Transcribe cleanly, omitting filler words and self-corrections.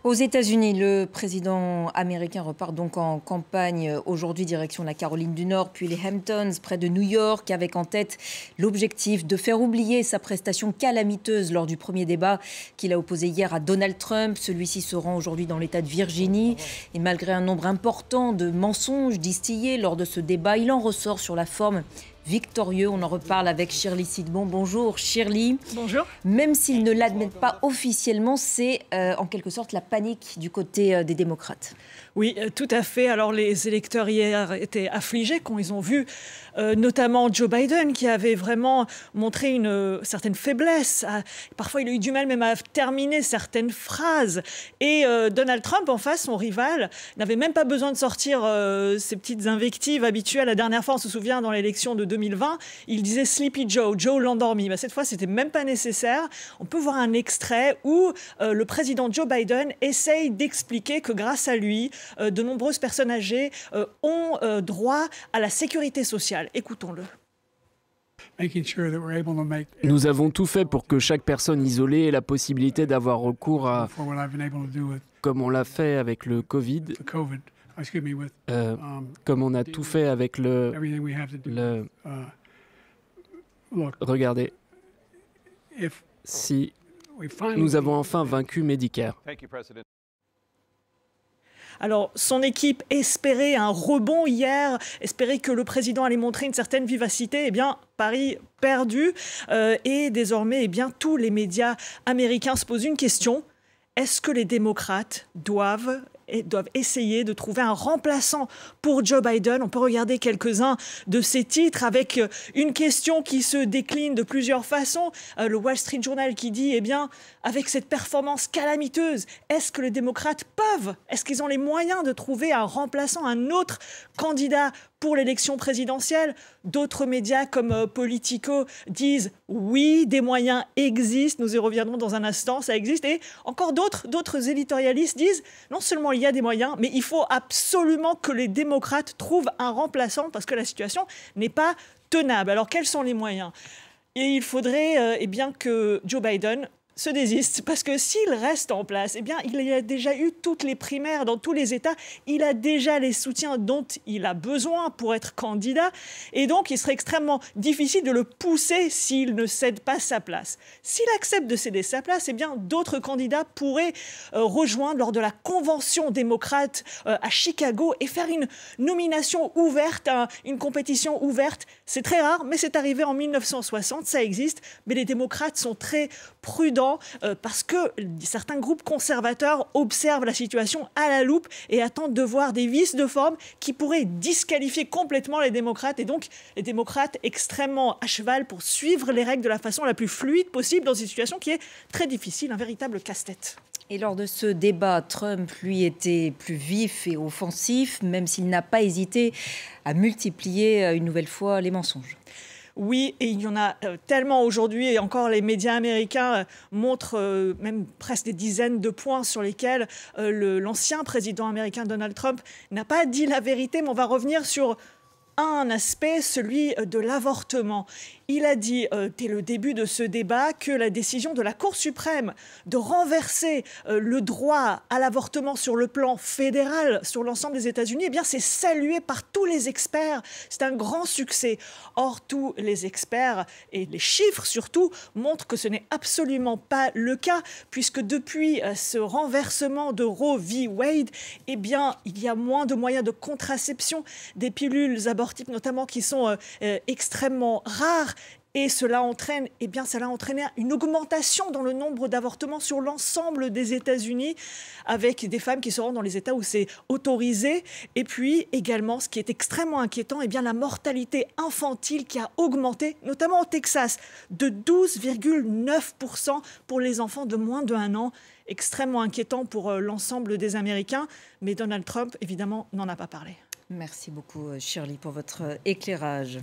Aux États-Unis, le président américain repart donc en campagne aujourd'hui direction la Caroline du Nord, puis les Hamptons, près de New York, avec en tête l'objectif de faire oublier sa prestation calamiteuse lors du premier débat qu'il a opposé hier à Donald Trump. Celui-ci se rend aujourd'hui dans l'État de Virginie. Et malgré un nombre important de mensonges distillés lors de ce débat, il en ressort sur la forme victorieux. On en reparle avec Shirley Sidbon. Bonjour Shirley. Bonjour. Même s'ils ne l'admettent pas officiellement, c'est en quelque sorte la panique du côté des démocrates. Oui, tout à fait. Alors les électeurs hier étaient affligés quand ils ont vu notamment Joe Biden qui avait vraiment montré une certaine faiblesse. Parfois, il a eu du mal même à terminer certaines phrases. Et Donald Trump, en face, son rival, n'avait même pas besoin de sortir ses petites invectives habituelles. La dernière fois, on se souvient, dans l'élection de 2020, il disait Sleepy Joe, Joe l'endormi. Cette fois, c'était même pas nécessaire. On peut voir un extrait où le président Joe Biden essaye d'expliquer que grâce à lui, de nombreuses personnes âgées ont droit à la sécurité sociale. Écoutons-le. Nous avons tout fait pour que chaque personne isolée ait la possibilité d'avoir recours à, comme on l'a fait avec le Covid, comme on a tout fait avec Regardez, si nous avons enfin vaincu Medicare. Alors, son équipe espérait un rebond hier, espérait que le président allait montrer une certaine vivacité. Eh bien, pari perdu. Et désormais, eh bien, tous les médias américains se posent une question. Est-ce que les démocrates doivent essayer de trouver un remplaçant pour Joe Biden? On peut regarder quelques-uns de ces titres avec une question qui se décline de plusieurs façons. Le Wall Street Journal qui dit, eh bien, avec cette performance calamiteuse, est-ce que les démocrates est-ce qu'ils ont les moyens de trouver un remplaçant, un autre candidat pour l'élection présidentielle? D'autres médias comme Politico disent oui, des moyens existent, nous y reviendrons dans un instant, ça existe. Et encore d'autres éditorialistes disent non seulement il y a des moyens, mais il faut absolument que les démocrates trouvent un remplaçant parce que la situation n'est pas tenable. Alors quels sont les moyens? Et il faudrait eh bien que Joe Biden se désiste, parce que s'il reste en place, eh bien, il a déjà eu toutes les primaires dans tous les États, il a déjà les soutiens dont il a besoin pour être candidat, et donc il serait extrêmement difficile de le pousser s'il ne cède pas sa place. S'il accepte de céder sa place, eh bien, d'autres candidats pourraient rejoindre lors de la convention démocrate à Chicago et faire une nomination ouverte, une compétition ouverte. C'est très rare, mais c'est arrivé en 1960, ça existe, mais les démocrates sont très prudents parce que certains groupes conservateurs observent la situation à la loupe et attendent de voir des vices de forme qui pourraient disqualifier complètement les démocrates. Et donc, les démocrates extrêmement à cheval pour suivre les règles de la façon la plus fluide possible dans une situation qui est très difficile, un véritable casse-tête. Et lors de ce débat, Trump, lui, était plus vif et offensif, même s'il n'a pas hésité à multiplier une nouvelle fois les mensonges. Oui, et il y en a tellement aujourd'hui, et encore les médias américains montrent même presque des dizaines de points sur lesquels l'ancien président américain Donald Trump n'a pas dit la vérité, mais on va revenir sur un aspect, celui de l'avortement. Il a dit, dès le début de ce débat, que la décision de la Cour suprême de renverser le droit à l'avortement sur le plan fédéral, sur l'ensemble des États-Unis, eh bien, c'est salué par tous les experts. C'est un grand succès. Or, tous les experts, et les chiffres surtout, montrent que ce n'est absolument pas le cas, puisque depuis ce renversement de Roe v. Wade, eh bien, il y a moins de moyens de contraception, des pilules abortives notamment qui sont extrêmement rares. Et cela entraîne, eh bien, cela a entraîné une augmentation dans le nombre d'avortements sur l'ensemble des États-Unis, avec des femmes qui se rendent dans les États où c'est autorisé. Et puis également, ce qui est extrêmement inquiétant, eh bien, la mortalité infantile qui a augmenté, notamment au Texas, de 12,9% pour les enfants de moins de 1 an. Extrêmement inquiétant pour l'ensemble des Américains. Mais Donald Trump, évidemment, n'en a pas parlé. Merci beaucoup, Shirley, pour votre éclairage.